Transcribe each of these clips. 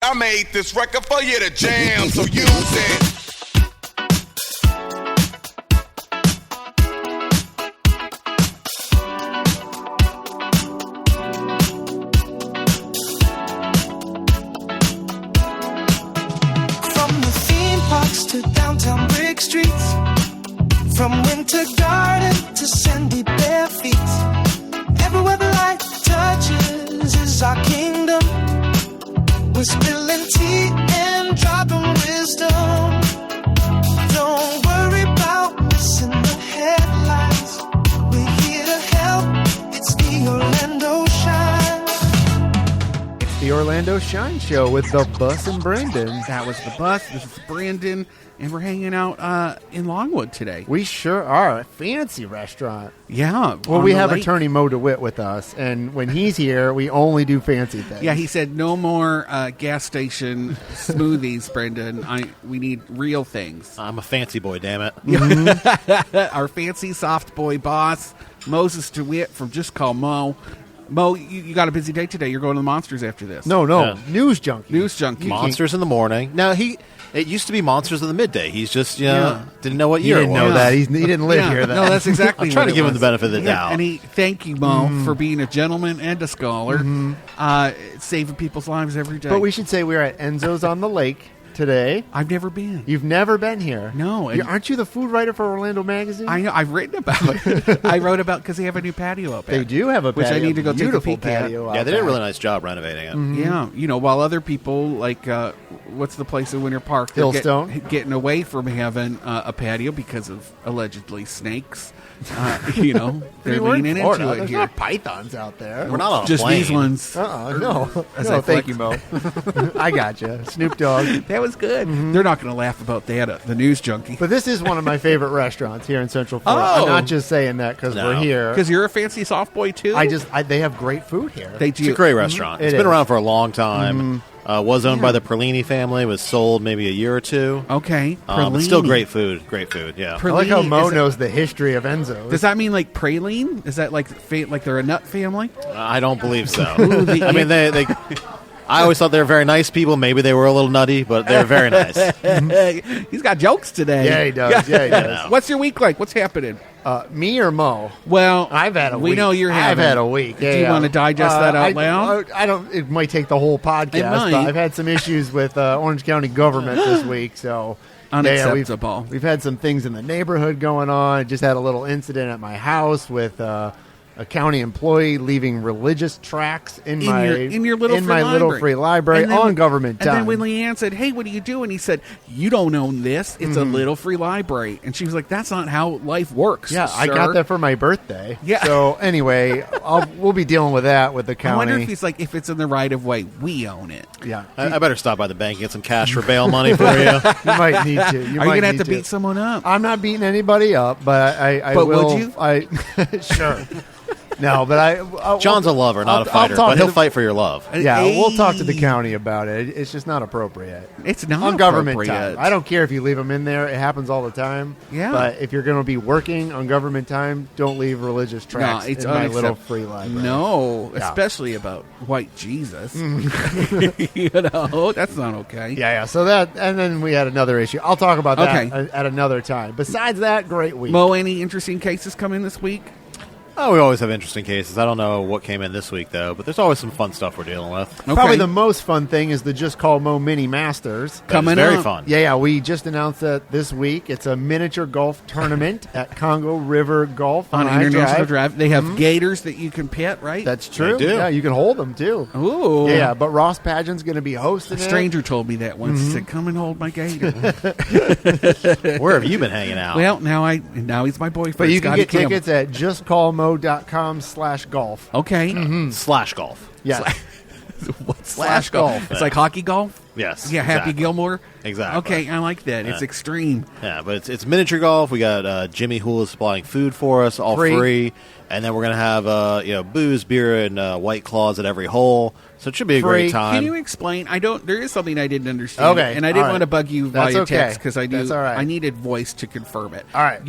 I made this record for you to jam, so use it. To downtown brick streets, from winter garden to sandy bare feet, everywhere the light touches is our kingdom. We're spilling tea and dropping wisdom. Don't worry about missing the headlines. We're here to help. It's the Orlando Shine. The Orlando Shine Show with the Bus and Brandon. That was the Bus. This is Brandon, and we're hanging out in Longwood today. We sure are. A fancy restaurant. Yeah. Well, we have attorney Mo DeWitt with us, and when he's here, we only do fancy things. Yeah, he said no more gas station smoothies, Brendan. We need real things. I'm a fancy boy, damn it. Mm-hmm. Our fancy soft boy boss, Moses DeWitt from Just Call Mo. Mo, you got a busy day today. You're going to the Monsters after this. No. Yeah. News junkie. Monsters in the morning. Now, it used to be Monsters in the midday. He's just, didn't know what year it was. He didn't know that. He didn't live here then. No, that's exactly I'm trying what to give it him the benefit of the doubt. And thank you, Mo, for being a gentleman and a scholar, saving people's lives every day. But we should say we're at Enzo's on the Lake today. I've never been. You've never been here? No. Aren't you the food writer for Orlando Magazine? I know. I've written about it. I wrote about because they have a new patio up there. They do have a patio. Which I need to go take a peek at. Yeah, they did a really nice job renovating it. Mm-hmm. Yeah. While other people, like, what's the place in Winter Park? Hillstone. Getting away from having a patio because of allegedly snakes. They're leaning into it There's here. not pythons out there. We're not on a Just plane. these ones. No. Thank you, Mo. I got you. Snoop Dogg. That was good. They're not going to laugh about that, the news junkie. But this is one of my favorite restaurants here in Central Florida. Oh. I'm not just saying that because we're here. Because you're a fancy soft boy, too? They have great food here. They do. It's a great restaurant. It's been around for a long time. Was owned by the Perlini family. Was sold maybe a year or two. Okay. But still great food. Great food, yeah. I like how Mo knows the history of Enzo. Does that mean like praline? Is that like they're a nut family? I don't believe so. I mean, they I always thought they were very nice people. Maybe they were a little nutty, but they're very nice. He's got jokes today. Yeah, he does. Yeah, he does. What's your week like? What's happening? Me or Mo? Well, I've had a week. We know you're having. I've had a week. Do you want to digest that out loud? I don't. It might take the whole podcast. Might. But I've had some issues with Orange County government this week, so unacceptable. We've had some things in the neighborhood going on. I just had a little incident at my house with a county employee leaving religious tracts in my little free library on government time. And then when Leanne said, "Hey, what are you doing?" He said, "You don't own this. It's a little free library." And she was like, "That's not how life works." Yeah, sir. I got that for my birthday. Yeah. So anyway, we'll be dealing with that with the county. I wonder if he's like, if it's in the right of way, we own it. Yeah. I better stop by the bank and get some cash for bail money for you. You might need to. Are you going to have to beat someone up? I'm not beating anybody up, but I will. But would you? Sure. No, but John's a lover, not a fighter, but he'll fight for your love. Yeah, we'll talk to the county about it. It's just not appropriate. It's not on government time. I don't care if you leave them in there. It happens all the time. Yeah. But if you're going to be working on government time, don't leave religious tracts in my little free library. No, especially about white Jesus. That's not okay. Yeah. So and then we had another issue. I'll talk about that at another time. Besides that, great week. Mo, any interesting cases come in this week? Oh, we always have interesting cases. I don't know what came in this week, though, but there's always some fun stuff we're dealing with. Okay. Probably the most fun thing is the Just Call Mo Mini Masters. Coming very fun. Yeah, we just announced that this week. It's a miniature golf tournament at Congo River Golf on International Drive. They have gators that you can pet, right? That's true. They do. Yeah, you can hold them, too. Ooh. Yeah, but Ross Pageant's going to be hosting it. A stranger told me that once. He said, "Come and hold my gator." Where have you been hanging out? Well, now he's my boyfriend. But you can get tickets at justcallmo.com/golf. Okay. Slash golf. Yeah. What's slash golf? It's like hockey golf? Yes. Yeah, exactly. Happy Gilmore? Exactly. Okay, I like that. Yeah. It's extreme. Yeah, but it's miniature golf. We got Jimmy Hula supplying food for us, all free. And then we're going to have booze, beer, and White Claws at every hole. So it should be a great time. Can you explain? There is something I didn't understand. Okay. And I didn't want to bug you via text because I needed voice to confirm it. All right.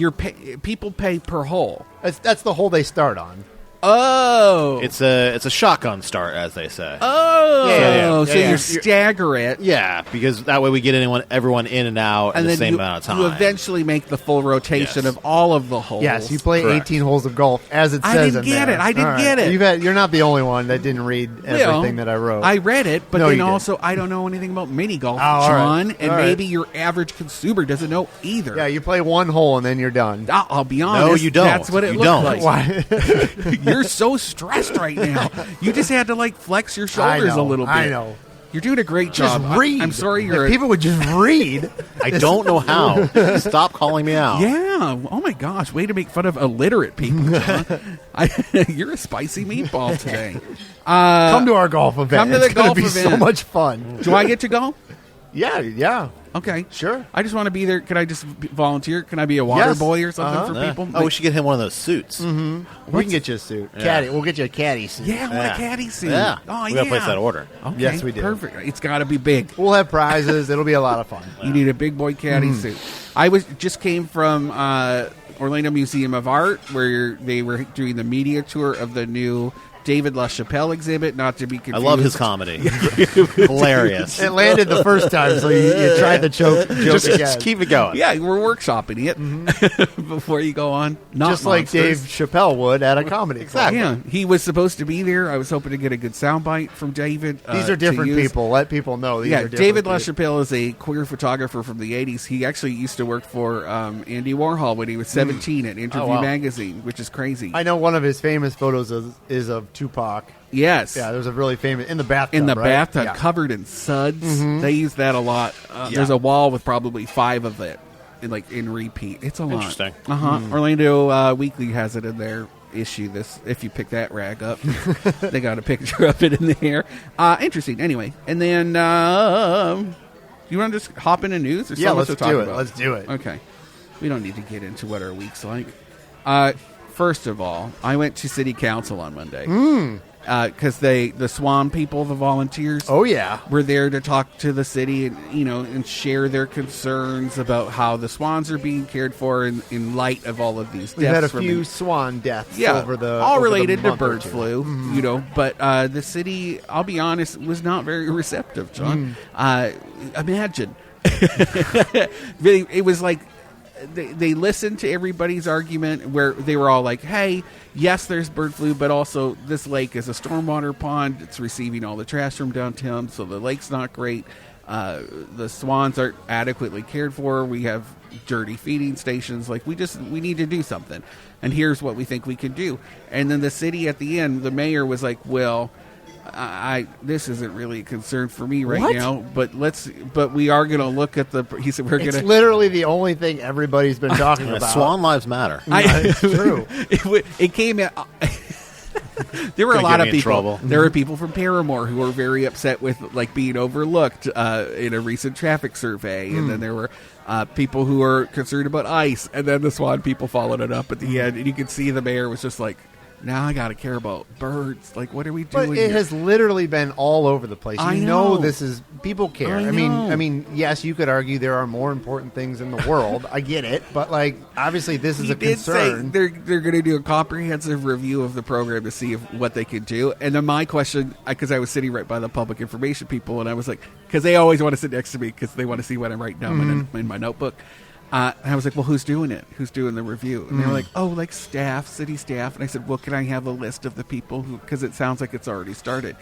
People pay per hole. That's the hole they start on. Oh, it's a shotgun start, as they say. Oh, so you stagger it. Yeah, because that way we get everyone in and out in the same amount of time. You eventually make the full rotation of all of the holes. Yes, you play 18 holes of golf, as it says in there. I didn't get it. You're not the only one that didn't read everything that I wrote. I read it, but No, then you also didn't. I don't know anything about mini golf, all John, right. and All right. maybe your average consumer doesn't know either. Yeah, you play one hole and then you're done. I'll be honest. No, you don't. That's what it You looks don't. like. Why? You're so stressed right now. You just had to flex your shoulders a little bit. I know. You're doing a great job. Just read. I'm sorry If people would just read. I don't know how. Stop calling me out. Yeah. Oh my gosh. Way to make fun of illiterate people, John. You're a spicy meatball today. Come to our golf event. Come to the it's gonna golf be event. so much fun. Do I get to go? Yeah. Okay. Sure. I just want to be there. Can I just volunteer? Can I be a water Yes. boy or something for people? Oh, we should get him one of those suits. Mm-hmm. We can get you a suit. Caddy. We'll get you a caddy suit. Yeah, I want a caddy suit. Yeah. Oh, We got to place that order. Okay, Yes, we do. Perfect. It's got to be big. We'll have prizes. It'll be a lot of fun. You need a big boy caddy suit. I just came from Orlando Museum of Art, where they were doing the media tour of the new David LaChapelle exhibit. Not to be confused. I love his comedy. Hilarious. It landed the first time, so you tried the joke again. Just keep it going. Yeah, we're workshopping it before you go on. Not Just like Dave Monsters. Chappelle would at a comedy club. Yeah, he was supposed to be there. I was hoping to get a good soundbite from David. These are different to use. people. Let people know. These are different David people. LaChapelle is a queer photographer from the 80s. He actually used to work for Andy Warhol when he was 17 at Interview wow. magazine, which is crazy. I know one of his famous photos is of Tupac. Yes. Yeah, there's a really famous in the bathtub. In the right? bathtub, Yeah. covered in suds. They use that a lot. There's a wall with probably 5 of it, in repeat. It's a lot. Interesting. Orlando Weekly has it in their issue. If you pick that rag up, they got a picture of it in there. Interesting. Anyway, and then you want to just hop into news? Or Yeah, something let's to talk do it. about? Let's do it. Okay. We don't need to get into what our week's like. First of all, I went to city council on Monday. Because the Swan people, the volunteers, Oh yeah. were there to talk to the city and share their concerns about how the swans are being cared for in light of all of these deaths. We've had a from few swan deaths yeah, over the all over the related to month or bird two. flu, but the city, I'll be honest, was not very receptive, John. Imagine. It was like they listened to everybody's argument where they were all like, hey, yes, there's bird flu, but also this lake is a stormwater pond. It's receiving all the trash from downtown, so the lake's not great. The swans aren't adequately cared for. We have dirty feeding stations. We need to do something. And here's what we think we can do. And then the city at the end, the mayor was like, well, this isn't really a concern for me right What? now, but we are going to look at he said we're going It's to literally the only thing everybody's been talking about. Swan lives matter. It's true. It came out. There were a Gonna lot get of me in people. trouble. There were people from Paramore who were very upset with being overlooked in a recent traffic survey, and then there were people who were concerned about ice, and then the Swan people followed it up at the end, and you could see the mayor was just like, now I got to care about birds. What are we doing? But it here? has literally been all over the place. I You know. this is people care. I I know. mean, yes, you could argue there are more important things in the world. I get it, but obviously this is He a did say concern. they're going to do a comprehensive review of the program to see what they could do. And then my question, because I was sitting right by the public information people, and I was like, because they always want to sit next to me because they want to see what I'm writing down in my notebook. And I was like, well, who's doing it? Who's doing the review? And they were like, oh, staff, city staff. And I said, well, can I have a list of the people who, because it sounds like it's already started.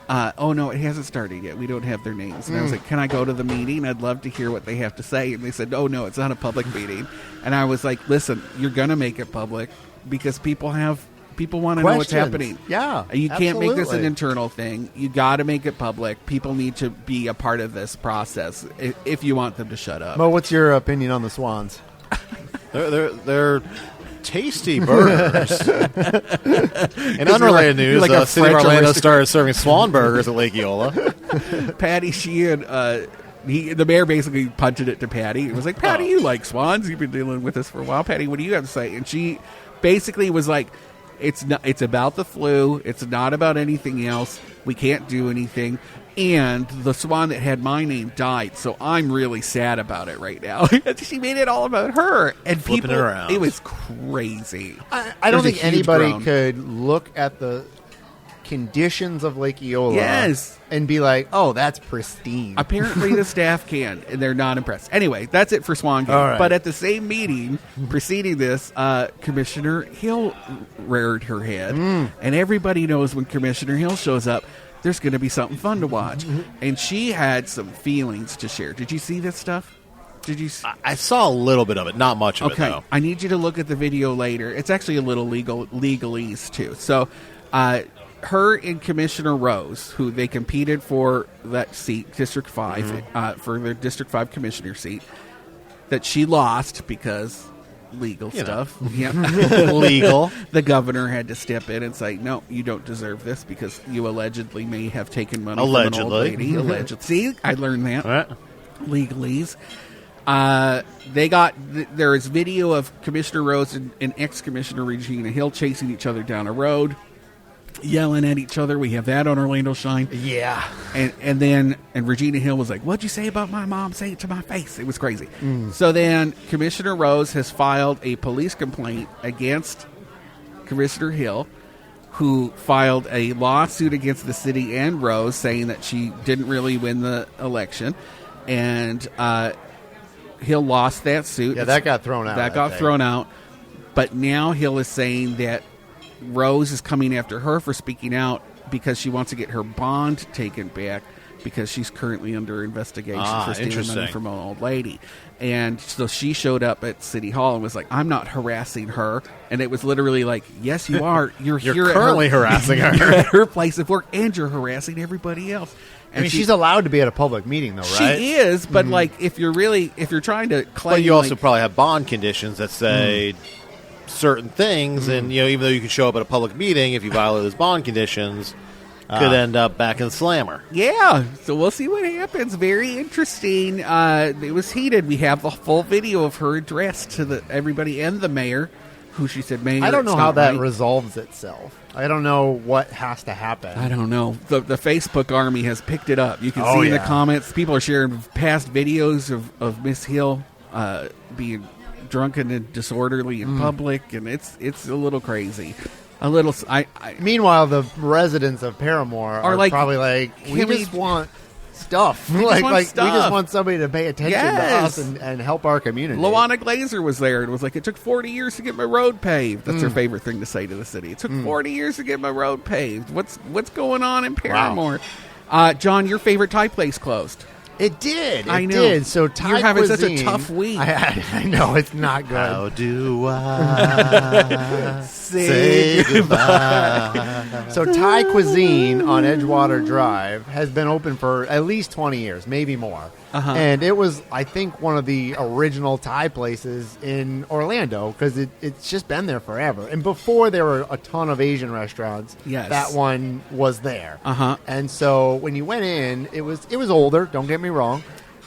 Oh, no, it hasn't started yet. We don't have their names. And I was like, can I go to the meeting? I'd love to hear what they have to say. And they said, oh, no, it's not a public meeting. And I was like, listen, you're going to make it public because people want to know what's Questions. happening. Yeah, You can't make this an absolutely. internal thing. You got to make it public. People need to be a part of this process if you want them to shut up. Mo, what's your opinion on the swans? They're tasty burgers. In unrelated news, you're like a City of French Orlando aristocrat. started serving swan burgers at Lake Eola. Patty Sheehan, the mayor basically punted it to Patty. It was like, Patty, you like swans. You've been dealing with this for a while. Patty, what do you have to say? And she basically was like, it's about the flu. It's not about anything else. We can't do anything. And the swan that had my name died, so I'm really sad about it right now. She made it all about her, and flipping people, it around. It was crazy. I don't think anybody could look at the conditions of Lake Eola and be like, oh, that's pristine. Apparently the staff can, and they're not impressed. Anyway, that's it for Swan Gate. Right. But at the same meeting preceding this, Commissioner Hill reared her head, and everybody knows when Commissioner Hill shows up, there's going to be something fun to watch. And she had some feelings to share. Did you see this stuff? Did you? I saw a little bit of it, not much of it, though. I need you to look at the video later. It's actually a little legalese, too. So, her and Commissioner Rose, who they competed for that seat, District 5, for their District 5 commissioner seat, that she lost because legal stuff. Yeah. Legal. The governor had to step in and say, no, you don't deserve this because you allegedly may have taken money from an old lady. Allegedly. See, I learned that. Right. Legalese. There is video of Commissioner Rose and ex-Commissioner Regina Hill chasing each other down a road, yelling at each other. We have that on Orlando Shine. Yeah. And Regina Hill was like, what'd you say about my mom? Say it to my face. It was crazy. So then Commissioner Rose has filed a police complaint against Commissioner Hill, who filed a lawsuit against the city and Rose saying that she didn't really win the election. And Hill lost that suit. Yeah, that got thrown out. That got thrown out. But now Hill is saying that Rose is coming after her for speaking out because she wants to get her bond taken back because she's currently under investigation for stealing money from an old lady. And so she showed up at City Hall and was like, I'm not harassing her. And it was literally like, yes, you are. You're here currently harassing her. You're at her place of work, and you're harassing everybody else. And I mean, she's allowed to be at a public meeting, though, right? She is, but like, if you're trying to claim, But you also probably have bond conditions that say certain things, and even though you can show up at a public meeting, if you violate those bond conditions, could end up back in the slammer. Yeah, so we'll see what happens. Very interesting. It was heated. We have the full video of her address to everybody and the mayor, who she said, Mayor, I don't know how that resolves itself. I don't know what has to happen. I don't know. The Facebook army has picked it up. You can see in the comments, people are sharing past videos of Miss Hill being drunken and disorderly in public, and it's a little crazy. A little. Meanwhile, the residents of Paramore are like, probably like, we just want stuff. We just want somebody to pay attention to us and help our community. Luana Glazer was there and was like, it took 40 years to get my road paved. That's her favorite thing to say to the city. It took 40 years to get my road paved. What's going on in Paramore? Wow. John, your favorite Thai place closed. It did. I know. Did. So Thai You're having cuisine, such a tough week. I know, it's not good. How do I say goodbye? So Thai cuisine on Edgewater Drive has been open for at least 20 years, maybe more. And it was, I think, one of the original Thai places in Orlando because it's just been there forever. And before there were a ton of Asian restaurants, that one was there. And so when you went in, it was older, don't get me wrong.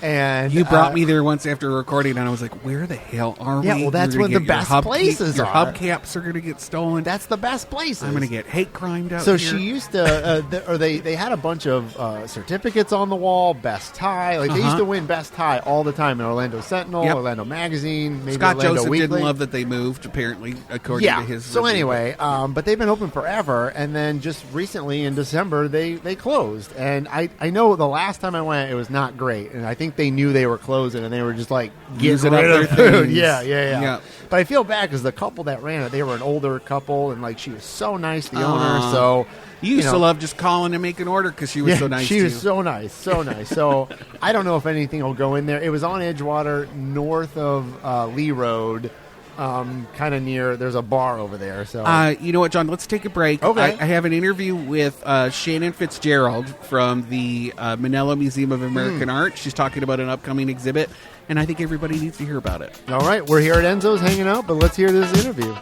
And you brought me there once after recording, and I was like, where the hell are we? Yeah, well, that's where the best places your are. Your hubcaps are going to get stolen. That's the best places. I'm going to get hate crimed out so here. So she used to, they had a bunch of certificates on the wall, Best Thai. Like, they used to win Best Thai all the time in Orlando Sentinel, Orlando Magazine, maybe Scott Orlando Joseph Weekly. didn't love that they moved, apparently, according to his So review. anyway, but they've been open forever, and then just recently in December, they closed. And I know the last time I went, it was not great. And I think they knew they were closing, and they were just like using rid up of their food. things. Yeah. But I feel bad because the couple that ran it, they were an older couple, and like she was so nice, the owner. So you used to love just calling and making an order because she was so nice. She was so nice. So I don't know if anything will go in there. It was on Edgewater, north of Lee Road. Kind of near. There's a bar over there. So you know what, John? Let's take a break. Okay. I have an interview with Shannon Fitzgerald from the Manila Museum of American Art. She's talking about an upcoming exhibit, and I think everybody needs to hear about it. All right, we're here at Enzo's hanging out, but let's hear this interview.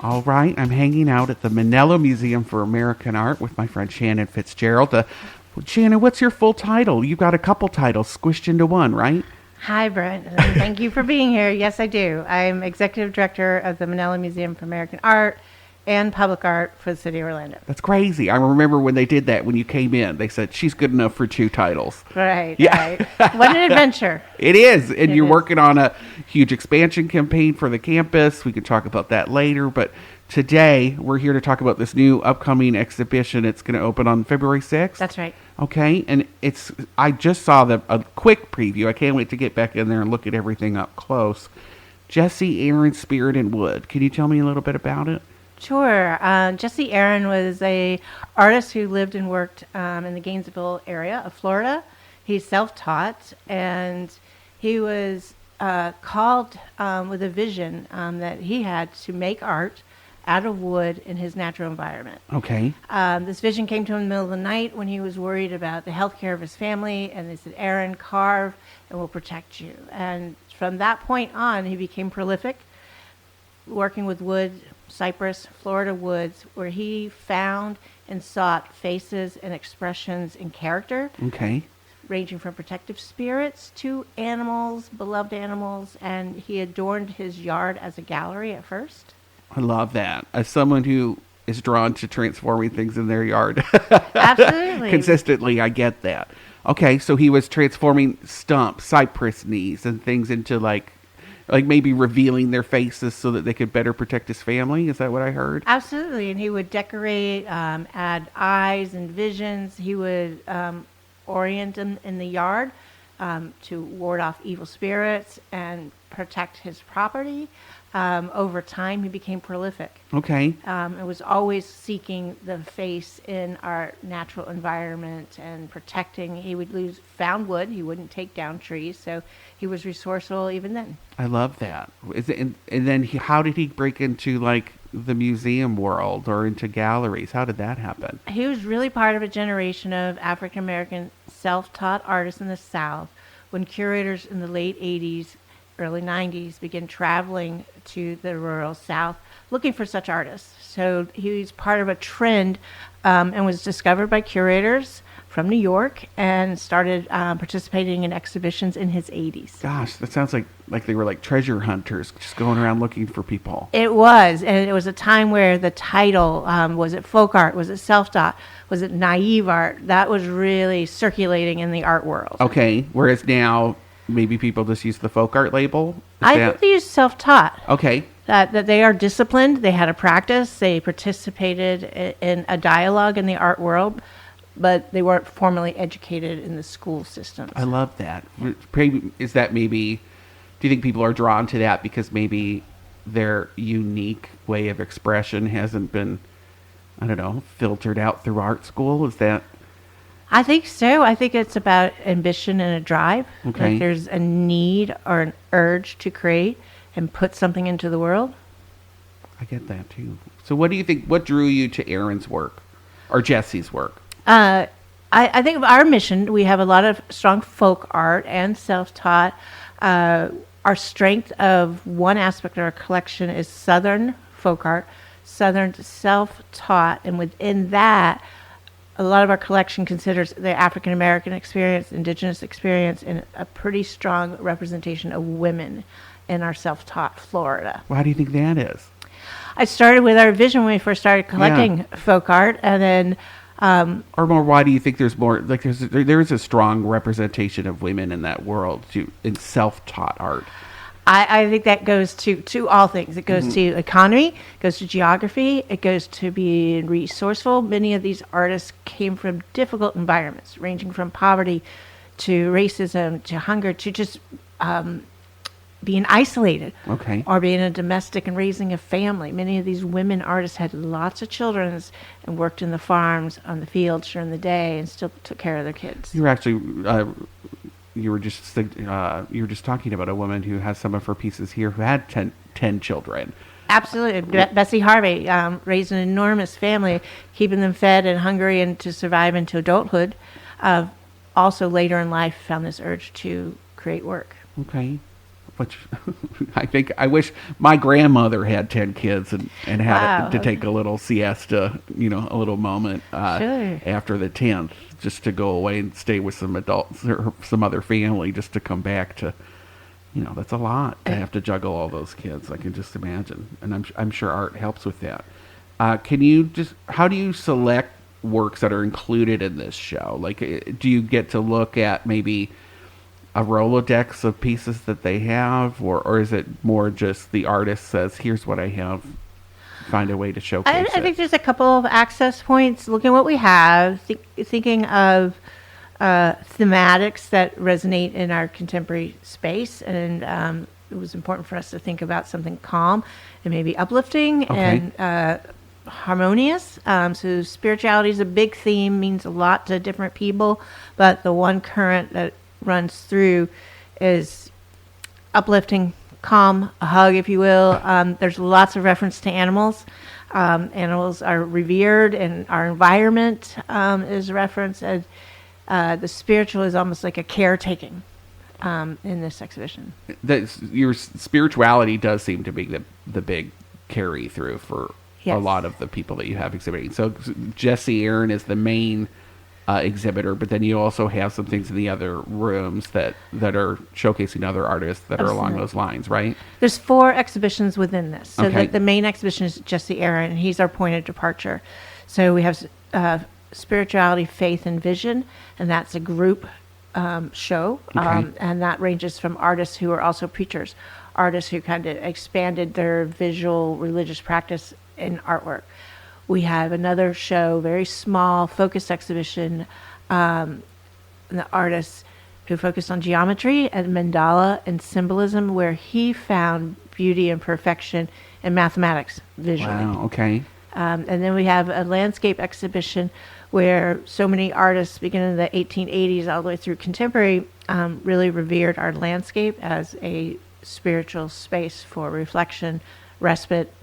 All right, I'm hanging out at the Manila Museum for American Art with my friend Shannon Fitzgerald. Shannon, what's your full title? You got a couple titles squished into one, right? Hi, Brent. Thank you for being here. Yes, I do. I'm Executive Director of the Manila Museum for American Art, and public art for the city of Orlando. That's crazy. I remember when they did that, when you came in, they said, she's good enough for 2 titles. Right, Yeah. right. What an adventure. It is. And It you're is. working on a huge expansion campaign for the campus. We can talk about that later. But today, we're here to talk about this new upcoming exhibition. It's going to open on February 6th. That's right. Okay. And I just saw a quick preview. I can't wait to get back in there and look at everything up close. Jesse Aaron, Spirit and Wood. Can you tell me a little bit about it? Sure. Jesse Aaron was a artist who lived and worked in the Gainesville area of Florida. He's self-taught, and he was called with a vision that he had to make art out of wood in his natural environment. Okay. This vision came to him in the middle of the night when he was worried about the health care of his family, and they said, Aaron, carve and we'll protect you. And from that point on, he became prolific, working with wood, cypress, Florida woods, where he found and sought faces and expressions in character, Okay. ranging from protective spirits to animals, beloved animals, and he adorned his yard as a gallery at first. I love that. As someone who is drawn to transforming things in their yard Absolutely. consistently, I get that. Okay, so he was transforming stumps, cypress knees, and things into like maybe revealing their faces so that they could better protect his family. Is that what I heard? Absolutely, and he would decorate, add eyes and visions. He would orient them in the yard to ward off evil spirits and protect his property. Over time, he became prolific. Okay. It was always seeking the face in our natural environment and protecting. He would use found wood. He wouldn't take down trees, so he was resourceful even then. I love that. And then how did he break into like the museum world or into galleries? How did that happen? He was really part of a generation of African American self-taught artists in the South when curators in the late 80s, early 90s began traveling to the rural South looking for such artists. So he was part of a trend and was discovered by curators from New York and started participating in exhibitions in his 80s. Gosh, that sounds like they were like treasure hunters, just going around looking for people. It was, and it was a time where the title, was it folk art, was it self-taught, was it naive art, that was really circulating in the art world. Okay, whereas now maybe people just use the folk art label? I think they use self-taught. Okay. That they are disciplined, they had a practice, they participated in a dialogue in the art world, but they weren't formally educated in the school systems. I love that. Is that maybe, do you think people are drawn to that because maybe their unique way of expression hasn't been, I don't know, filtered out through art school? Is that? I think so. I think it's about ambition and a drive. Okay. Like there's a need or an urge to create and put something into the world. I get that too. So what do you think, what drew you to Aaron's work or Jesse's work? I think of our mission, we have a lot of strong folk art and self-taught. Our strength of one aspect of our collection is Southern folk art, Southern self-taught, and within that, a lot of our collection considers the African American experience, indigenous experience, and a pretty strong representation of women in our self-taught Florida. Why do you think that is? I started with our vision when we first started collecting folk art, and then or more, why do you think there's more, like there is a strong representation of women in that world in self-taught art? I think that goes to all things. It goes to economy, it goes to geography, it goes to being resourceful. Many of these artists came from difficult environments, ranging from poverty to racism to hunger to just being isolated, or being a domestic and raising a family. Many of these women artists had lots of children and worked in the farms, on the fields during the day, and still took care of their kids. You're actually, you were just talking about a woman who has some of her pieces here who had 10 children. Absolutely. Bessie Harvey raised an enormous family, keeping them fed and hungry and to survive into adulthood. Also later in life found this urge to create work. Okay. Which I wish my grandmother had 10 kids and had to take a little siesta, a little moment after the 10th, just to go away and stay with some adults or some other family, just to come back to, that's a lot to have to juggle all those kids. I can just imagine, and I'm sure art helps with that. Can you how do you select works that are included in this show? Like, do you get to look at maybe a Rolodex of pieces that they have, or is it more just the artist says, here's what I have, find a way to showcase it? I think there's a couple of access points. Looking at what we have, thinking of thematics that resonate in our contemporary space, and it was important for us to think about something calm and maybe uplifting and harmonious. So spirituality is a big theme, means a lot to different people, but the one current that runs through is uplifting, calm, a hug, if you will. There's lots of reference to animals. Animals are revered, and our environment is referenced. And the spiritual is almost like a caretaking in this exhibition. Your spirituality does seem to be the big carry through for a lot of the people that you have exhibiting. So Jesse Aaron is the main exhibitor, but then you also have some things in the other rooms that are showcasing other artists that are along those lines, right? There's 4 exhibitions within this. So the main exhibition is Jesse Aaron, and he's our point of departure. So we have Spirituality, Faith, and Vision, and that's a group show, and that ranges from artists who are also preachers, artists who kind of expanded their visual religious practice in artwork. We have another show, very small, focused exhibition, the artist who focused on geometry and mandala and symbolism, where he found beauty and perfection in mathematics visually. Wow, okay. And then we have a landscape exhibition where so many artists, beginning in the 1880s all the way through contemporary, really revered our landscape as a spiritual space for reflection, respite,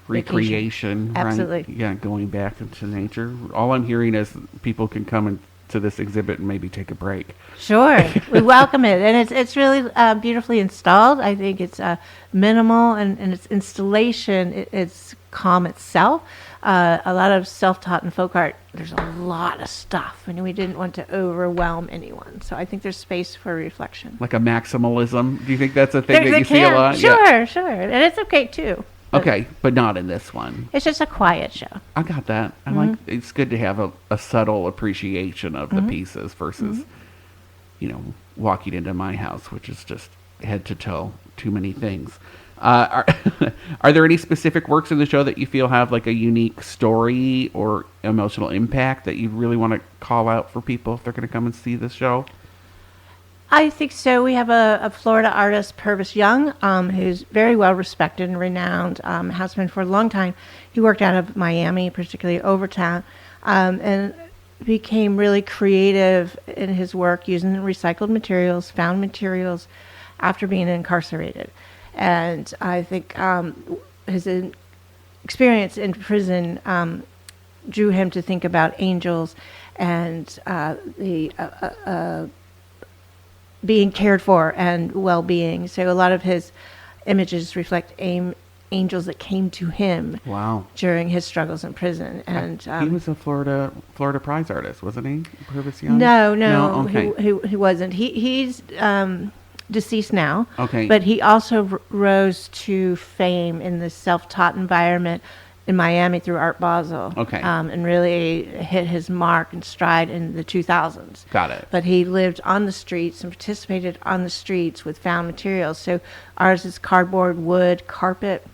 recreation, absolutely, right? Yeah, going back into nature. All I'm hearing is people can come to this exhibit and maybe take a break. Sure, we welcome it, and it's really beautifully installed. I think it's minimal, and its installation, it's calm itself. A lot of self-taught and folk art. There's a lot of stuff, and we didn't want to overwhelm anyone. So I think there's space for reflection. Like a maximalism. Do you think that's a thing that you see a lot? Sure, and it's okay too. Okay, but not in this one. It's just a quiet show. I got that. I like. It's good to have a subtle appreciation of the pieces versus, walking into my house, which is just head to toe, too many things. Are there any specific works in the show that you feel have like a unique story or emotional impact that you really want to call out for people if they're going to come and see this show? I think so. We have a Florida artist, Purvis Young, who's very well respected and renowned, has been for a long time. He worked out of Miami, particularly Overtown, and became really creative in his work using recycled materials, found materials, after being incarcerated. And I think his experience in prison drew him to think about angels and the being cared for and well-being. So a lot of his images reflect angels that came to him during his struggles in prison. And he was a Florida Prize artist, wasn't he? Purvis Young? No, okay. he wasn't. He's deceased now. Okay. But he also rose to fame in the self-taught environment in Miami through Art Basel. Okay. And really hit his mark and stride in the 2000s. Got it. But he lived on the streets and participated on the streets with found materials. So ours is cardboard, wood, carpet.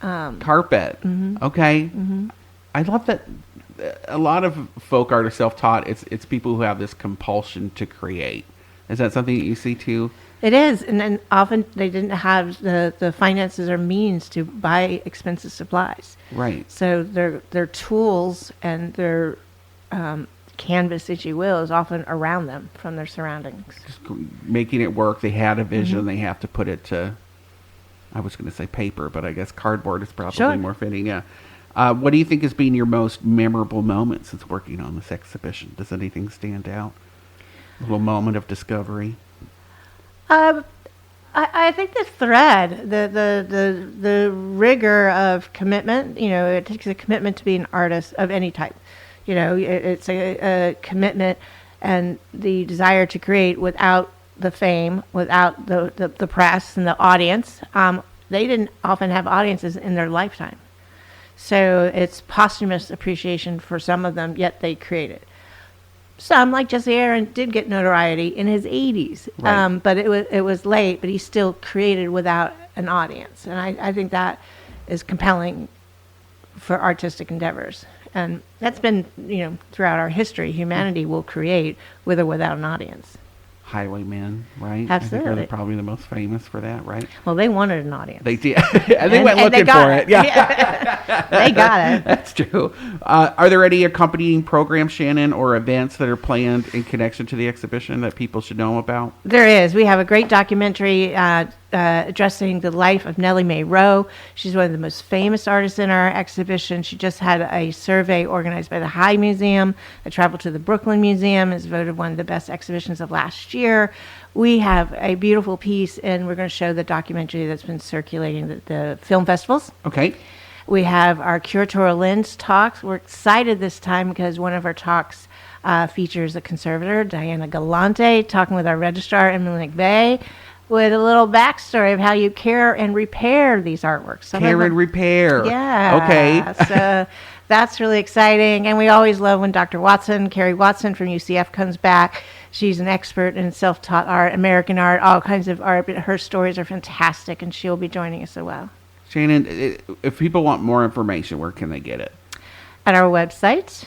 Carpet. Mm-hmm. Okay. Mm-hmm. I love that. A lot of folk art are self-taught. It's people who have this compulsion to create. Is that something that you see too? It is, and often they didn't have the finances or means to buy expensive supplies. Right. So their tools and their canvas, if you will, is often around them from their surroundings. Just making it work. They had a vision. They have to put it to, I was going to say paper, but I guess cardboard is probably more fitting. Yeah. What do you think has been your most memorable moment since working on this exhibition? Does anything stand out? A little moment of discovery? I think the thread, the rigor of commitment, it takes a commitment to be an artist of any type. It's a commitment and the desire to create without the fame, without the press and the audience. They didn't often have audiences in their lifetime. So it's posthumous appreciation for some of them, yet they created. Some, like Jesse Aaron, did get notoriety in his 80s, Right. But it was late, but he still created without an audience. And I think that is compelling for artistic endeavors. And that's been, throughout our history, humanity will create with or without an audience. Highwaymen, right? Absolutely. I think they're probably the most famous for that, right? Well, they wanted an audience. They did. and they went looking for it. Yeah. They got it. That's true. Are there any accompanying programs, Shannon, or events that are planned in connection to the exhibition that people should know about? There is. We have a great documentary addressing the life of Nellie Mae Rowe. She's one of the most famous artists in our exhibition. She just had a survey organized by the High Museum. I traveled to the Brooklyn Museum. It's voted one of the best exhibitions of last year. We have a beautiful piece, and we're going to show the documentary that's been circulating at the film festivals. Okay. We have our curatorial lens talks. We're excited this time because one of our talks features a conservator, Diana Galante, talking with our registrar, Emily McVeigh, with a little backstory of how you care and repair these artworks. Care and repair. Yeah. Okay. So that's really exciting. And we always love when Dr. Watson, Carrie Watson from UCF, comes back. She's an expert in self-taught art, American art, all kinds of art, but her stories are fantastic, and she'll be joining us as well. Shannon, if people want more information, where can they get it? At our website,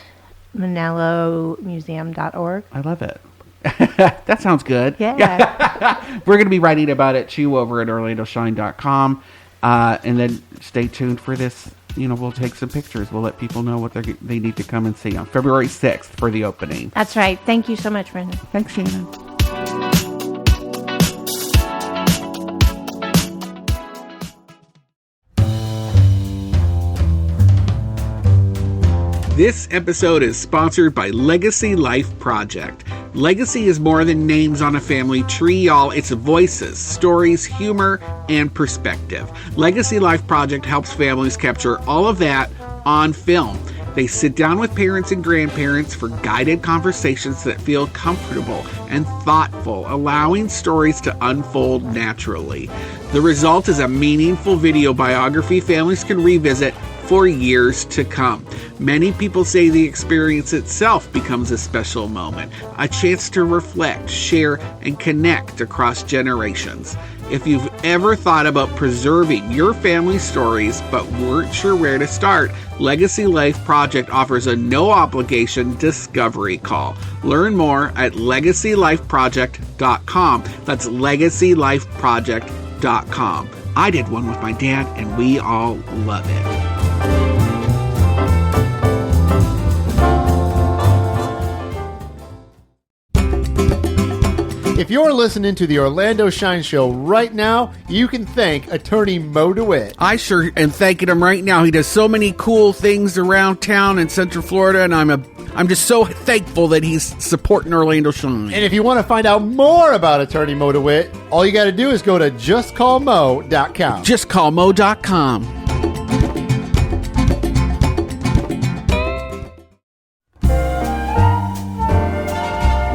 manalomuseum.org. I love it. That sounds good. Yeah. We're going to be writing about it too over at orlandoshine.com. And then stay tuned for this. We'll take some pictures. We'll let people know what they need to come and see on February 6th for the opening. That's right. Thank you so much, Brendan. Thanks, Shannon. This episode is sponsored by Legacy Life Project. Legacy is more than names on a family tree, y'all. It's voices, stories, humor, and perspective. Legacy Life Project helps families capture all of that on film. They sit down with parents and grandparents for guided conversations that feel comfortable and thoughtful, allowing stories to unfold naturally. The result is a meaningful video biography families can revisit for years to come. Many people say the experience itself becomes a special moment, a chance to reflect, share, and connect across generations. If you've ever thought about preserving your family stories but weren't sure where to start, Legacy Life Project offers a no-obligation discovery call. Learn more at legacylifeproject.com. That's legacylifeproject.com. I did one with my dad, and we all love it. If you're listening to the Orlando Shine Show right now, you can thank Attorney Mo DeWitt. I sure am thanking him right now. He does so many cool things around town in Central Florida, and I'm just so thankful that he's supporting Orlando Shine. And if you want to find out more about Attorney Mo DeWitt, all you got to do is go to justcallmo.com. Justcallmo.com.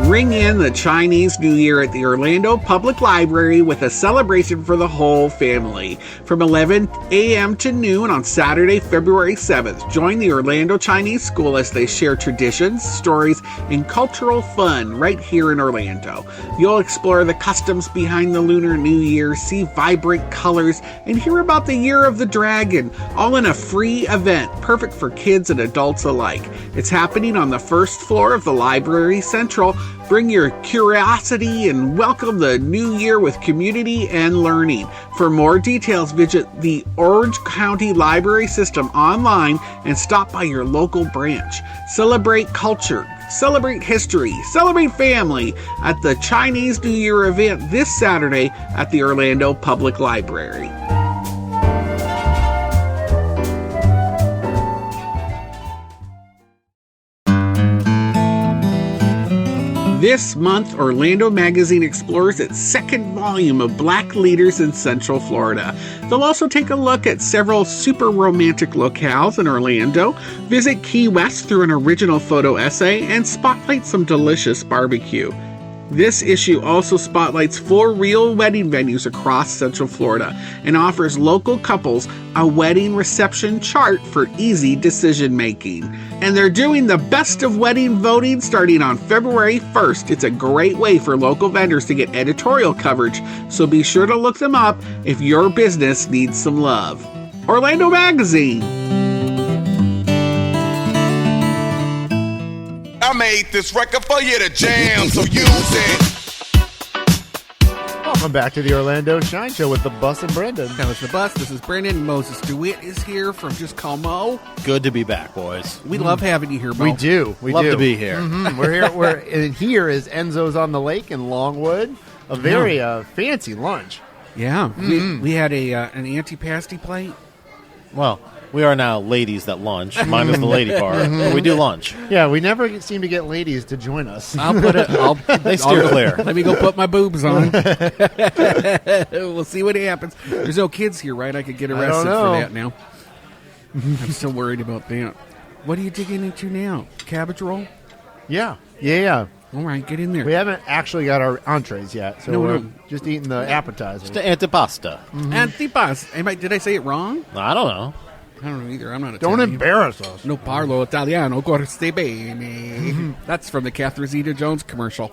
Ring in the Chinese New Year at the Orlando Public Library with a celebration for the whole family. From 11 a.m. to noon on Saturday, February 7th, join the Orlando Chinese School as they share traditions, stories, and cultural fun right here in Orlando. You'll explore the customs behind the Lunar New Year, see vibrant colors, and hear about the Year of the Dragon, all in a free event, perfect for kids and adults alike. It's happening on the first floor of the Library Central. Bring your curiosity and welcome the new year with community and learning. For more details, visit the Orange County Library System online and stop by your local branch. Celebrate culture, celebrate history, celebrate family at the Chinese New Year event this Saturday at the Orlando Public Library. This month, Orlando Magazine explores its second volume of Black Leaders in Central Florida. They'll also take a look at several super romantic locales in Orlando, visit Key West through an original photo essay, and spotlight some delicious barbecue. This issue also spotlights 4 real wedding venues across Central Florida and offers local couples a wedding reception chart for easy decision making. And they're doing the best of wedding voting starting on February 1st. It's a great way for local vendors to get editorial coverage, so be sure to look them up if your business needs some love. Orlando Magazine. I made this record for you to jam, so use it. Welcome back to the Orlando Shine Show with the Bus and Brendan. That was the Bus. This is Brendan. Moses DeWitt is here from Just Call Mo. Good to be back, boys. We love having you here, Mo. We do. We Love do. to be here. We're here. And here is Enzo's on the Lake in Longwood. A very fancy lunch. Yeah. We had an anti-pasty plate. Well, we are now ladies that lunch. Mine is the lady part. But we do lunch. Yeah, we never seem to get ladies to join us. I'll put it. They steer clear. Let me go put my boobs on. We'll see what happens. There's no kids here, right? I could get arrested for that now. I'm still worried about that. What are you digging into now? Cabbage roll? Yeah. All right, get in there. We haven't actually got our entrees yet, so we're just eating the appetizers. Just antipasta. Antipas. Did I say it wrong? I don't know. I don't know either. I'm not Don't Italian. embarrass us. No parlo Italiano, corse bene. That's from the Catherine Zeta-Jones commercial.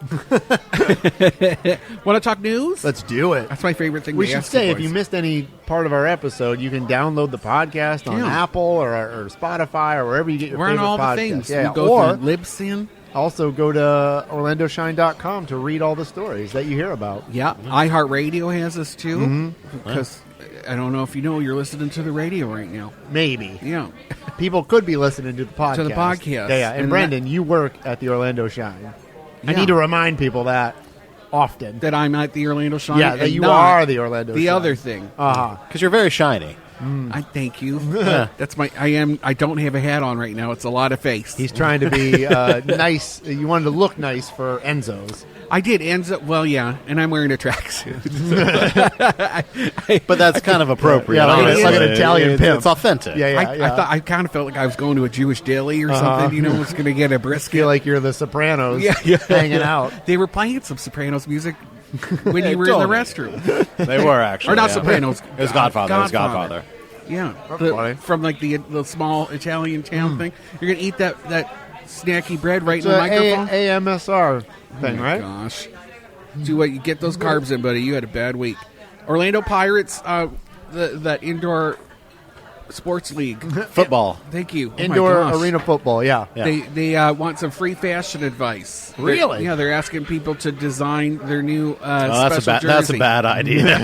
Want to talk news? Let's do it. That's my favorite thing We to should ask say, the if boys. you missed any part of our episode, you can download the podcast on Yeah. Apple or Spotify or wherever you get your We're on favorite all the podcasts. things. Yeah, We go or through Libsyn. also go to OrlandoShine.com to read all the stories that you hear about. Yeah, iHeartRadio has us too. Because I don't know if you know, you're listening to the radio right now. Maybe. Yeah. People could be listening to the podcast. To the podcast. Yeah. And Brendan, you work at the Orlando Shine. I need to remind people that often. That I'm at the Orlando Shine. Yeah, that and you not are the Orlando The Shine. other thing. Because you're very shiny. I thank you. That's I don't have a hat on right now. It's a lot of face. He's trying to be nice. You wanted to look nice for Enzo's. I did Enzo. Well, yeah, and I'm wearing a tracksuit. But that's kind of appropriate. Yeah, like honestly. an Italian pimp. It's authentic. Yeah. I thought I kind of felt like I was going to a Jewish deli or something. You know, was going to get a brisket. Feel like you're the Sopranos Yeah. hanging out. They were playing some Sopranos music when you were totally. in the restroom. They were actually. Or not yeah. Sopranos. It was Godfather. It was Godfather. Yeah, funny. from like the small Italian town thing. You're gonna eat that snacky bread right It's in the an microphone. AMSR thing, right? Gosh, do what you get those carbs in, buddy. You had a bad week. Orlando Pirates, that indoor sports league. Football. Thank you. Oh my Indoor gosh. arena football, yeah. They want some free fashion advice. Really? Yeah, they're asking people to design their new That's special that's a jersey. bad idea.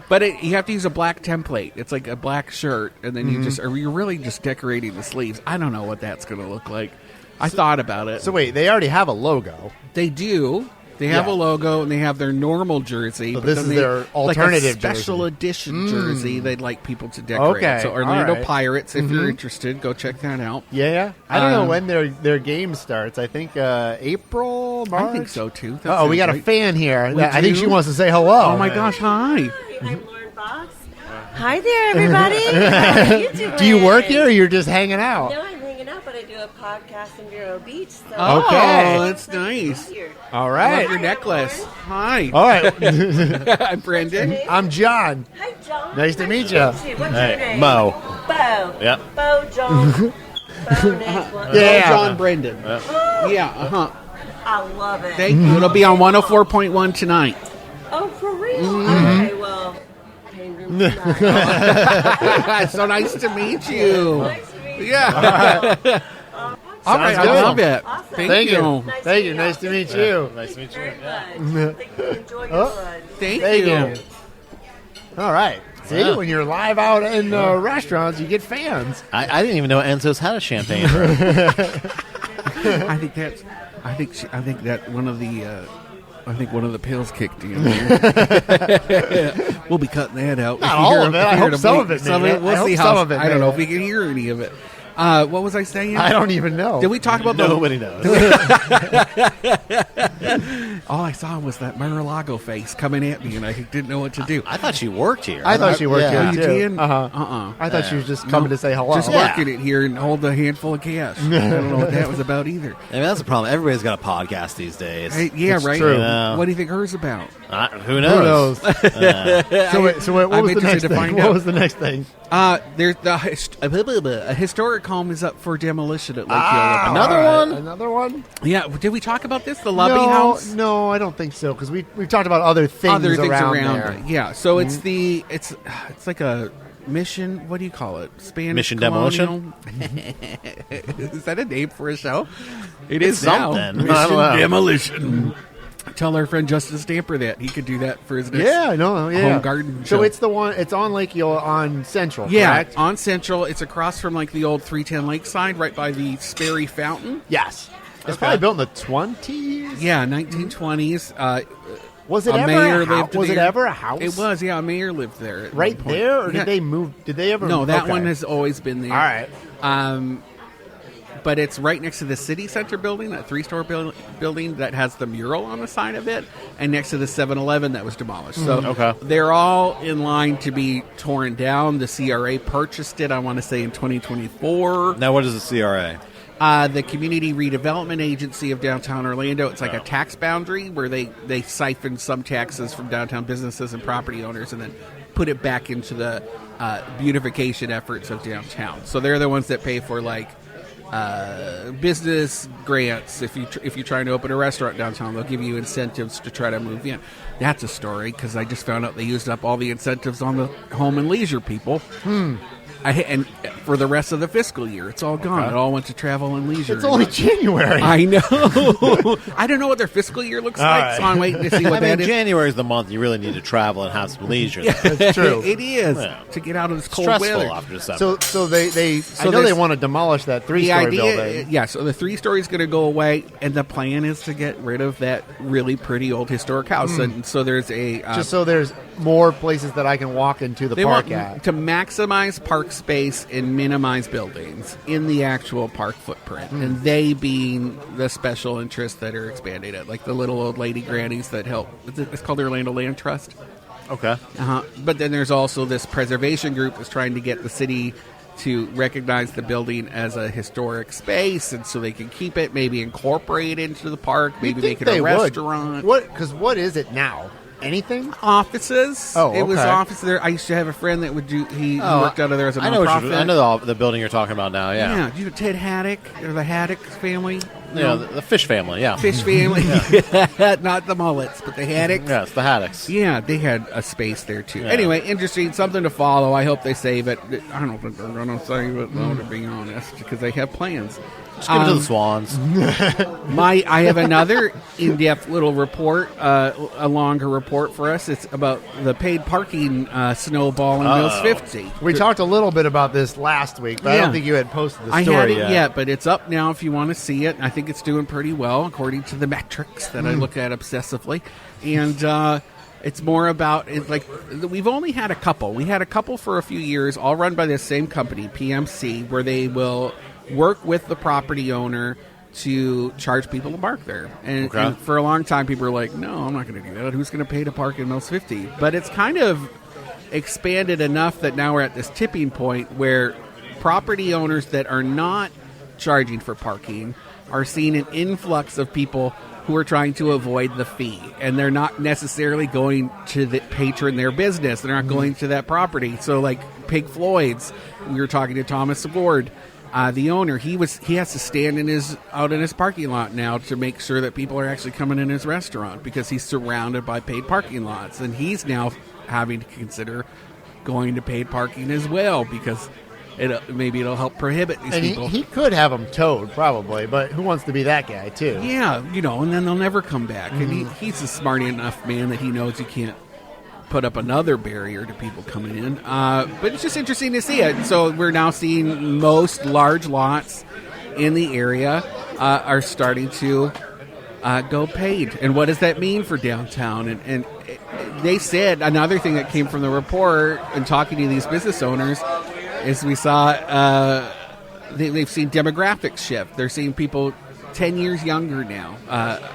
But you have to use a black template. It's like a black shirt, and then you're really just decorating the sleeves. I don't know what that's going to look like. I thought about it. So wait, they already have a logo. They do. They have a logo, and they have their normal jersey. So but this then is their alternative like a special jersey. edition jersey they'd like people to decorate. Okay, So Orlando all right. Pirates, if you're interested, go check that out. Yeah. I don't know when their game starts. I think April, March? I think so, too. That Oh, we sounds got a right. fan here. We I think do? she wants to say hello. Oh, my gosh, hi. I'm Lauren Fox. Hi there, everybody. How are you doing? Do you work here or you're just hanging out? No, I'm hanging out, but I do a podcast in Vero Beach. So Okay. Oh, that's nice. here. All I right. love your necklace. Hi. All right. I'm Brendan. I'm John. Hi, John. Nice to meet ya. What's your Hey, name? Mo. Bo. Yep. Bo, John. Bo, next one. Yeah. John Brendan. Yeah, uh-huh. I love it. Thank you. It'll be on 104.1 tonight. Oh, for real? Okay, well, pay room tonight. So nice to meet you. Nice to meet you. Yeah. All right, Sounds I good. love it. Awesome. Thank you. Thank you. Nice to meet you. Nice to meet you. Very much. Thank you. Enjoy your lunch. Thank Thank you. you. All right. See, Yeah. when you're live out in restaurants, you get fans. I didn't even know Enzo's had a champagne. I think that one of the one of the pills kicked in. We'll be cutting that out. Not If you all hear- of it. if you I hear hope the some bleep- of it Some made of it. We'll I see hope how. some of it I don't made know it. if we can hear any of it. What was I saying? I don't even know. Did we talk about Nobody knows. All I saw was that Mar-a-Lago face coming at me, and I didn't know what to do. I thought she worked here. I thought she worked Yeah. here, You too. did? Uh-huh. I thought she was just coming to say hello. Just working it here and hold a handful of cash. I don't know what that was about either. I mean, that's the problem. Everybody's got a podcast these days. Hey, yeah, It's right? true. Yeah. What do you think hers about? Who knows? Who knows? So what I'm was the interested next to thing? find What out. was the next thing? There's a historic home is up for demolition at Lake Eola Park. Another All right. one? Another one? Yeah, did we talk about this? The Lubbe House? No, I don't think so, because we've talked about other things around there. it. Yeah, so it's like a mission. What do you call it? Spanish Mission colonial? Is that a name for a show? It is something. now. I Mission don't know. Demolition. Tell our friend Justin Stamper that he could do that for his next home garden So show. it's the one. It's on Lake Eola on Central. Yeah, correct? on Central. It's across from like the old 310 Lakeside, right by the Sperry Fountain. Yes. It's probably built in the 20s. Yeah, 1920s. Was it A ever mayor a house? lived Was it there. ever a house? It was, yeah. A mayor lived there at right one point. there, or Yeah. did they move? Did they ever? No, that okay. one has always been there. All right. But it's right next to the city center building, that 3-story building that has the mural on the side of it, and next to the 7-Eleven that was demolished. So Okay. they're all in line to be torn down. The CRA purchased it, I want to say, in 2024. Now, what is the CRA? The Community Redevelopment Agency of Downtown Orlando. It's like a tax boundary where they siphon some taxes from downtown businesses and property owners and then put it back into the beautification efforts of downtown. So they're the ones that pay for like business grants. If you're trying to open a restaurant downtown, they'll give you incentives to try to move in. That's a story because I just found out they used up all the incentives on the home and leisure people. And for the rest of the fiscal year, it's all gone. It all went to travel and leisure. It's only January. I know. I don't know what their fiscal year looks like, right. so I'm waiting to see what I that mean, is. January is the month you really need to travel and have some leisure. That's true. It is Yeah. to get out of this cold Stressful weather. after December. So they I know there's- they want to demolish that The 3-story idea, building. yeah. So the 3-story is going to go away, and the plan is to get rid of that really pretty old historic house. And so there's a Just so there's more places that I can walk into the they park want at. to maximize park space and minimize buildings in the actual park footprint, and they being the special interests that are expanding it, like the little old lady grannies that help. It's called the Orlando Land Trust. Okay. But then there's also this preservation group that's trying to get the city to recognize the building as a historic space, and so they can keep it, maybe incorporate it into the park, maybe You'd make think it a they would. restaurant. What is it now? Anything? Offices. Oh, It was okay. office there. I used to have a friend that would do. He worked out of there as a I know nonprofit. I know the building you're talking about now. Yeah. Yeah. Do you know Ted Haddock or the Haddock family? Yeah, the fish family. Yeah. Fish family. Not the mullets, but the Haddocks. Yeah, it's the Haddocks. Yeah, they had a space there too. Yeah. Anyway, interesting, something to follow. I hope they save it. I don't think they're going to save it, though, to be honest, because they have plans. Just give it to the Swans. I have another in-depth little report, a longer report for us. It's about the paid parking snowballing Mills 50. We talked a little bit about this last week, but I Yeah. don't think you had posted the I story haven't yet. yet, but it's up now if you want to see it. I think it's doing pretty well according to the metrics that I look at obsessively. And it's more about, we've only had a couple. We had a couple for a few years, all run by this same company, PMC, where they will work with the property owner to charge people to park there. And for a long time, people were like, no, I'm not going to do that. Who's going to pay to park in Mills 50? But it's kind of expanded enough that now we're at this tipping point where property owners that are not charging for parking are seeing an influx of people who are trying to avoid the fee, and they're not necessarily going to the patron their business. They're not going to that property. So like Pig Floyd's, we were talking to Thomas Ward, the owner. He has to stand out in his parking lot now to make sure that people are actually coming in his restaurant because he's surrounded by paid parking lots, and he's now having to consider going to paid parking as well because maybe it'll help prohibit these And people. he could have them towed, probably, but who wants to be that guy, too? Yeah, and then they'll never come back. And he's a smart enough man that he knows he can't put up another barrier to people coming in. But it's just interesting to see it. So we're now seeing most large lots in the area are starting to go paid. And what does that mean for downtown? And they said another thing that came from the report and talking to these business owners is we saw they've seen demographics shift. They're seeing people 10 years younger now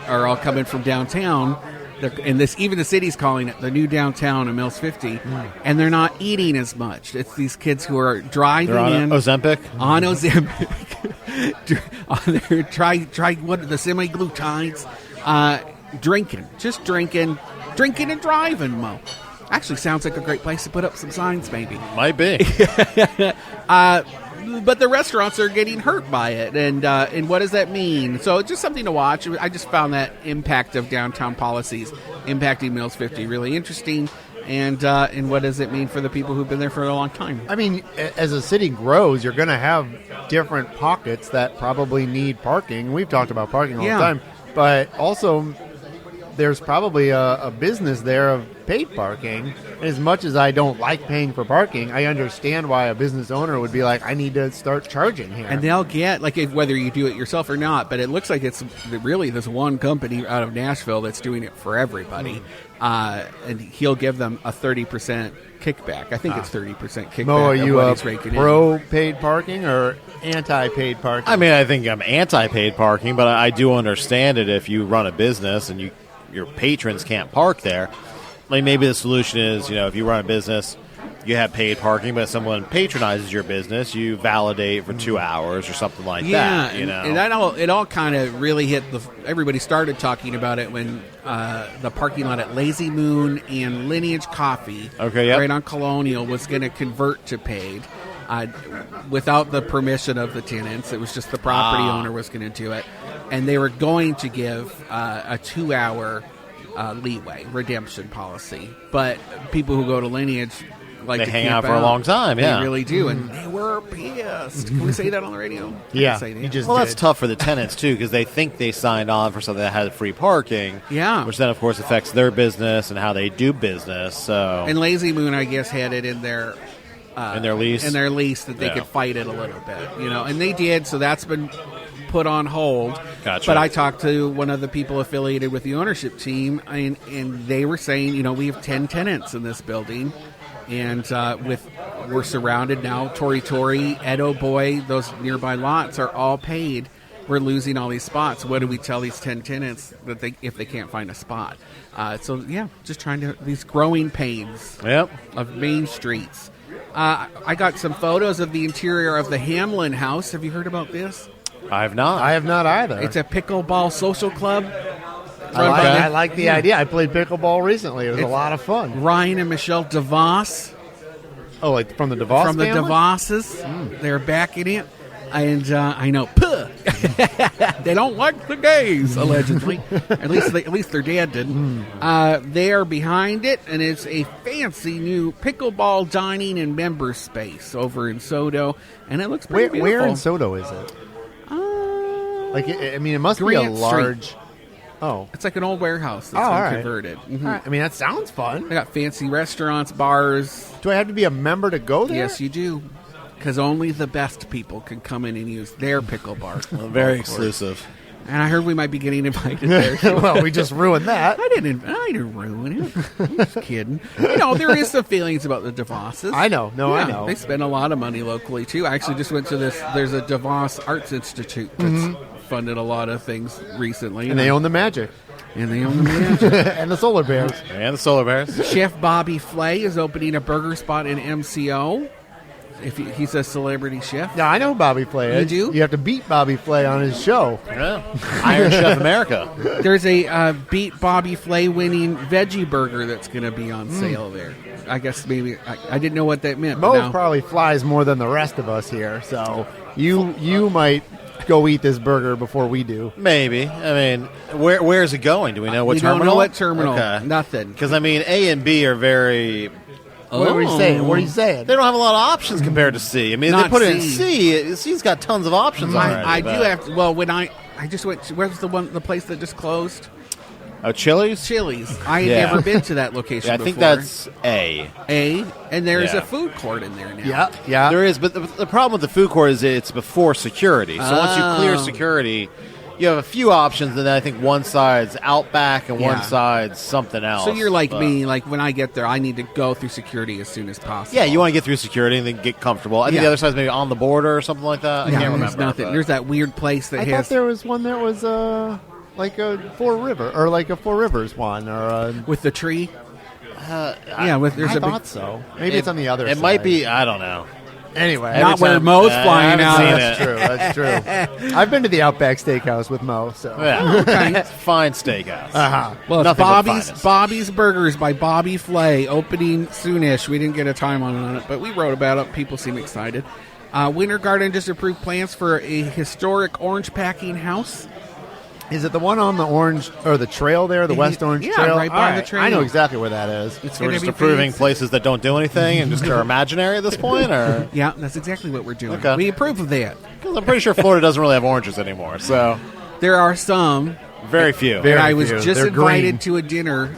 are all coming from downtown. And even the city's calling it the new downtown in Mills 50, and they're not eating as much. It's these kids who are driving in Ozempic. On Ozempic, try what the semi-glutides, drinking and driving. Mo, actually sounds like a great place to put up some signs. Maybe Might be. But the restaurants are getting hurt by it, and what does that mean? So just something to watch. I just found that impact of downtown policies impacting Mills 50 really interesting, and what does it mean for the people who've been there for a long time? I mean, as a city grows, you're going to have different pockets that probably need parking. We've talked about parking all the time, but also there's probably a business there of paid parking. And as much as I don't like paying for parking, I understand why a business owner would be like, I need to start charging here. And they'll get, whether you do it yourself or not, but it looks like it's really this one company out of Nashville that's doing it for everybody. And he'll give them a 30% kickback. I think it's 30% kickback. Mo, are you pro in. paid parking or anti-paid parking? I mean, I think I'm anti-paid parking, but I do understand it if you run a business and your patrons can't park there. Like maybe the solution is, if you run a business, you have paid parking, but if someone patronizes your business, you validate for 2 hours or something like that. And that all kind of really hit everybody started talking about it when the parking lot at Lazy Moon and Lineage Coffee, right on Colonial, was going to convert to paid. Without the permission of the tenants. It was just the property owner was going to do it. And they were going to give a 2-hour leeway redemption policy. But people who go to Lineage like they to hang camp out for a long time. They really do. And they were pissed. Can we say that on the radio? Yeah. That's tough for the tenants, too, because they think they signed on for something that had free parking. Yeah. Which then, of course, affects their business and how they do business. So. And Lazy Moon, I guess, had it in their lease that they could fight it a little bit, and they did. So that's been put on hold. Gotcha. But I talked to one of the people affiliated with the ownership team, and they were saying, we have 10 tenants in this building, and we're surrounded now. Tori, Edo Boy, those nearby lots are all paid. We're losing all these spots. What do we tell these 10 tenants that if they can't find a spot? Just trying to these growing pains of main streets. I got some photos of the interior of the Hamlin House. Have you heard about this? I have not. I have not either. It's a pickleball social club. I like the idea. I played pickleball recently. It was a lot of fun. Ryan and Michelle DeVos. Oh, like from the DeVos family? The DeVosses. They're backing it. And I know, they don't like the gays, allegedly. at least their dad didn't. They are behind it, and it's a fancy new pickleball dining and member space over in Sodo, and it looks pretty beautiful. Where in Sodo is it? It must be a large. Street. Oh, it's like an old warehouse that's been converted. Mm-hmm. Right. I mean, that sounds fun. They got fancy restaurants, bars. Do I have to be a member to go there? Yes, you do. Because only the best people can come in and use their pickle bar. Very exclusive. And I heard we might be getting invited there. Well, we just ruined that. I didn't ruin it. I'm just kidding. There is some feelings about the DeVosses. I know. I know. They spend a lot of money locally, too. I actually just went to this. There's a DeVos Arts Institute that's funded a lot of things recently. And they own the Magic. And the Solar Bears. And the Solar Bears. Chef Bobby Flay is opening a burger spot in MCO. If he's a celebrity chef. Yeah, I know Bobby Flay is. You do? You have to beat Bobby Flay on his show. Yeah. Iron Chef America. There's a beat Bobby Flay winning veggie burger that's going to be on sale there. I guess maybe I didn't know what that meant. Mo probably flies more than the rest of us here, so you might go eat this burger before we do. Maybe. I mean, where is it going? Do we know what terminal? We don't know what terminal. Okay. Nothing. Because, A and B are very... What are you saying? They don't have a lot of options compared to C. I mean, Not they put it in C. C's got tons of options already. I do have to... Well, when I just went... Where's the place that just closed? Oh, Chili's? Chili's. I had never been to that location before. I think that's A. And there's a food court in there now. Yeah. There is, but the problem with the food court is it's before security. So once you clear security, you have a few options, and then I think one side's Outback and one side's something else. So you're like me. Like when I get there, I need to go through security as soon as possible. Yeah, you want to get through security and then get comfortable. I think the other side's maybe On the Border or something like that. I can't remember. There's nothing. There's that weird place that I thought there was one that was like a Four Rivers one, or with the tree. I thought so. Maybe it's on the other side. It might be. I don't know. Anyway, not where Mo's flying out. That's true. I've been to the Outback Steakhouse with Mo. So okay. Fine steakhouse. Well, it's Bobby's Burgers by Bobby Flay, opening soonish. We didn't get a time on it, but we wrote about it. People seem excited. Winter Garden just approved plans for a historic orange packing house. Is it the one on the orange or the trail there, the West Orange Trail? Right by the trail. I know exactly where that is. So we're just approving places that don't do anything and just are imaginary at this point, or yeah, that's exactly what we're doing. Okay. We approve of that because I'm pretty sure Florida doesn't really have oranges anymore. So there are some, very few. I was just invited to a dinner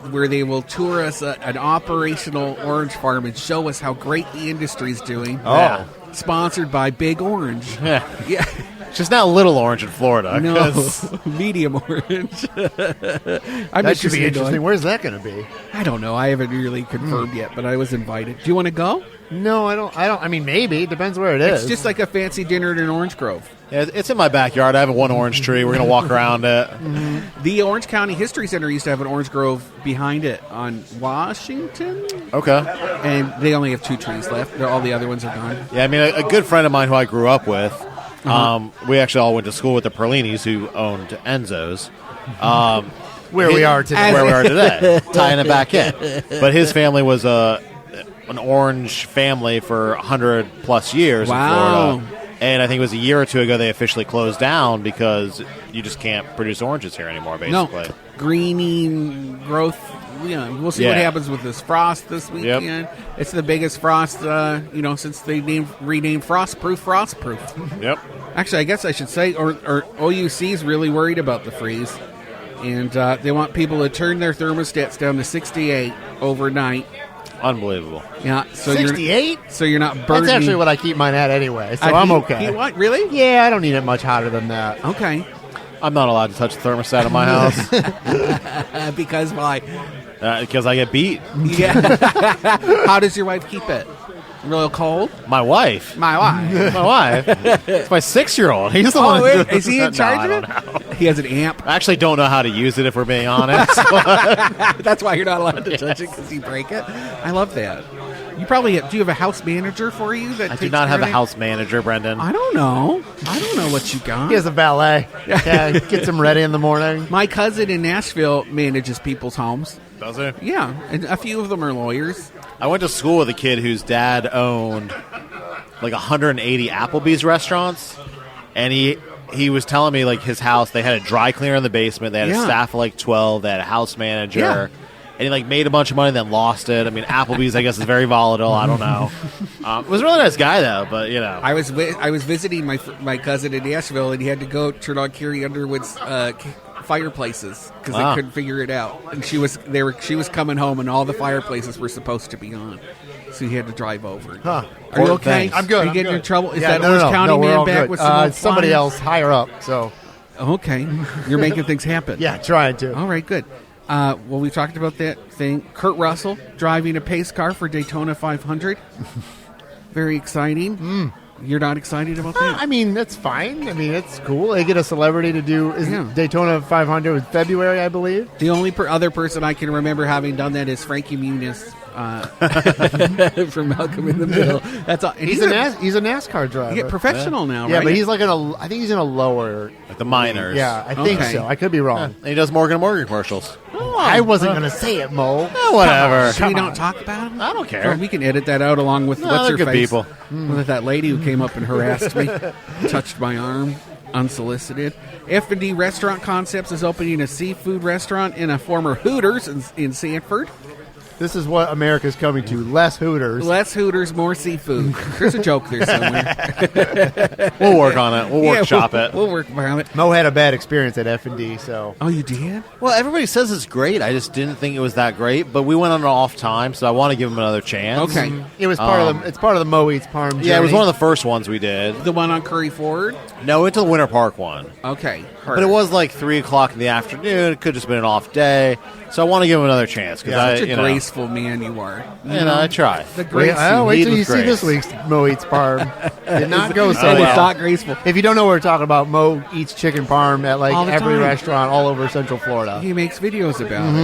where they will tour us an operational orange farm and show us how great the industry's doing. Oh, sponsored by Big Orange. Yeah. Just not Little Orange in Florida. No, medium orange. That should be interesting. Where's that going to be? I don't know. I haven't really confirmed yet, but I was invited. Do you want to go? No, I don't. I mean, maybe. It depends where it is. It's just like a fancy dinner at an orange grove. Yeah, it's in my backyard. I have one orange tree. We're going to walk around it. Mm-hmm. The Orange County History Center used to have an orange grove behind it on Washington. Okay. And they only have 2 trees left. All the other ones are gone. Yeah, I mean, a good friend of mine who I grew up with, we actually all went to school with the Perlinis, who owned Enzo's. Where we are today. Tying it back in. But his family was an orange family for 100-plus years in Florida. And I think it was a year or two ago they officially closed down because you just can't produce oranges here anymore, basically. No. Greening, growth. We'll see what happens with this frost this weekend. Yep. It's the biggest frost, since they renamed Frostproof. Yep. Actually, I guess I should say, or OUC is really worried about the freeze, and they want people to turn their thermostats down to 68 overnight. Unbelievable. Yeah. So 68? So you're not burning. That's actually what I keep mine at anyway, so I'm okay. What? Really? Yeah, I don't need it much hotter than that. Okay. I'm not allowed to touch the thermostat in my house. Because why? Because I get beat. Yeah. How does your wife keep it? Real cold? My wife. My wife. It's my 6-year-old. He's the one. Is he in charge of it? He has an amp. I actually don't know how to use it, if we're being honest. That's why you're not allowed to touch it, because you break it. I love that. You probably do. You have a house manager for you? I do not have a house manager, Brendan. I don't know what you got. He has a valet. Yeah, gets him ready in the morning. My cousin in Nashville manages people's homes. Does he? Yeah, and a few of them are lawyers. I went to school with a kid whose dad owned like 180 Applebee's restaurants, and he was telling me like his house, they had a dry cleaner in the basement, they had a staff of like 12, they had a house manager, and he like made a bunch of money, then lost it. I mean, Applebee's I guess is very volatile. I don't know. It was a really nice guy though, but I was visiting my cousin in Nashville, and he had to go turn on Carrie Underwood's fireplaces because they couldn't figure it out, and she was coming home and all the fireplaces were supposed to be on, so he had to drive over. Are you okay? I'm good. Are you getting in trouble? Is that Orange County man back with some somebody else higher up? So okay, you're making things happen. Yeah, trying to. All right, good. Well, we talked about that thing. Kurt Russell driving a pace car for Daytona 500. Very exciting. You're not excited about that? I mean, that's fine. I mean, it's cool. They get a celebrity to do Daytona 500 in February, I believe. The only other person I can remember having done that is Frankie Muniz from Malcolm in the Middle. That's all. He's a NASCAR driver. Yeah, professional now, right? Yeah, but he's like I think he's in a lower, like the minors. Yeah, I think so. I could be wrong. And he does Morgan & Morgan commercials. I wasn't going to say it, Mo. Whatever. So we don't talk about him? I don't care. Well, we can edit that out along with what's her good face. People. With that lady who came up and harassed me, touched my arm, unsolicited. F&D Restaurant Concepts is opening a seafood restaurant in a former Hooters in Sanford. This is what America's coming to. Less Hooters. Less Hooters, more seafood. There's a joke there somewhere. We'll work on it. We'll workshop it. We'll work on it. Mo had a bad experience at F&D, so. Oh, you did? Well, everybody says it's great. I just didn't think it was that great, but we went on an off time, so I want to give them another chance. Okay. It was part of the. It's part of the Mo Eats Parm journey. Yeah, it was one of the first ones we did. The one on Curry Ford? No, we went to the Winter Park one. Okay. But it was like 3 o'clock in the afternoon. It could have just been an off day. So I want to give him another chance. Such a graceful man you are. I try. The grace. Wait till you see this week's Mo Eats Parm. Did not go so well. It's not graceful. If you don't know what we're talking about, Mo eats chicken parm at like every restaurant all over Central Florida. He makes videos about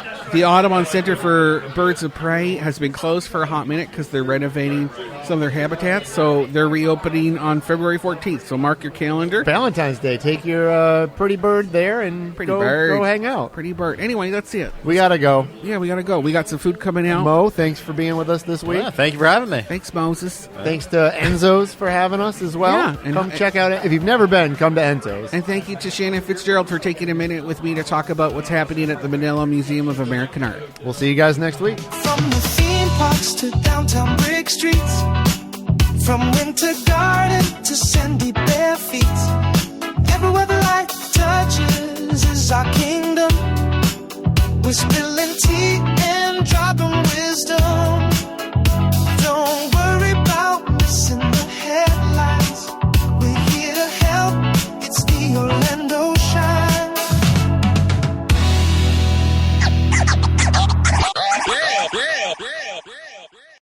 it. The Audubon Center for Birds of Prey has been closed for a hot minute because they're renovating some of their habitats. So they're reopening on February 14th. So mark your calendar. Valentine's Day. Take your pretty bird there and go hang out. Pretty bird. Anyway, that's it. We got to go. Yeah, we got to go. We got some food coming out. Mo, thanks for being with us this week. Yeah, thank you for having me. Thanks, Moses. Thanks to Enzo's for having us as well. Yeah, come check out it. If you've never been, come to Enzo's. And thank you to Shannon Fitzgerald for taking a minute with me to talk about what's happening at the Manila Museum of American Art. We'll see you guys next week. From the theme parks to downtown brick streets, from winter garden to sandy bare feet, everywhere the